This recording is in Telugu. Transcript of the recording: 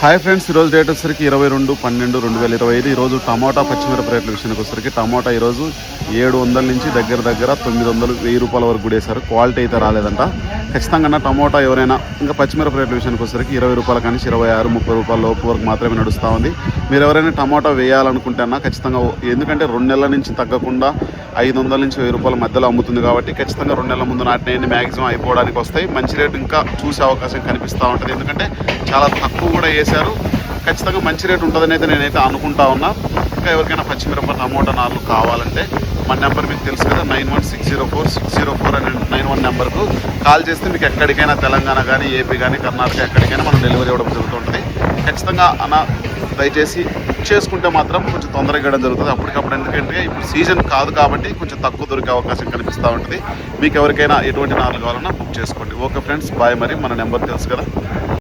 హాయ్ ఫ్రెండ్స్, ఈరోజు డేట్ వచ్చేసరికి 22/12/2025. ఈరోజు టమాటా పచ్చిమిరప రేట్ల విషయానికి వచ్చేసరికి టమాటా ఈరోజు 700 నుంచి దగ్గర 900, 1000 రూపాయల వరకు గుడేశారు. క్వాలిటీ అయితే రాలేదంట. ఖచ్చితంగా టమాటా ఎవరైనా ఇంకా పచ్చిమిరప రేట్ల విషయానికి వచ్చేసరికి 20 రూపాయల కానీ 26, 30 రూపాయల లోపు వరకు మాత్రమే నడుస్తూ ఉంది. మీరు ఎవరైనా టమాటా వేయాలనుకుంటే అన్న ఖచ్చితంగా, ఎందుకంటే 2 నెలల నుంచి తగ్గకుండా 500 నుంచి 1000 రూపాయల మధ్యలో అమ్ముతుంది కాబట్టి ఖచ్చితంగా 2 నెలల ముందు నాటినవి మ్యాక్సిమం అయిపోవడానికి వస్తాయి. మంచి రేటు ఇంకా చూసే అవకాశం కనిపిస్తూ ఉంటుంది. ఎందుకంటే చాలా తక్కువ కూడా వేశారు. ఖచ్చితంగా మంచి రేటు ఉంటుందని అయితే నేనైతే అనుకుంటా ఉన్నా. ఇంకా ఎవరికైనా పచ్చిమిరప టమోటా నార్లు కావాలంటే మన నెంబర్ మీకు తెలుసు కదా, 91604604 అనే 91 నెంబర్కు కాల్ చేస్తే మీకు ఎక్కడికైనా తెలంగాణ కానీ, ఏపీ కానీ, కర్ణాటక ఎక్కడికైనా మనం డెలివరీ ఇవ్వడం జరుగుతుంటుంది. ఖచ్చితంగా అన్న దయచేసి చేసుకుంటే మాత్రం కొంచెం తొందరగా ఇవ్వడం జరుగుతుంది. అప్పటికప్పుడు ఎందుకంటే ఇప్పుడు సీజన్ కాదు కాబట్టి కొంచెం తక్కువ దొరికే అవకాశం కనిపిస్తూ ఉంటుంది. మీకు ఎవరికైనా ఎటువంటి నార్లు కావాలన్నా బుక్ చేసుకోండి. Okay friends, bye. మరి మన నెంబర్ తెలుసు కదా.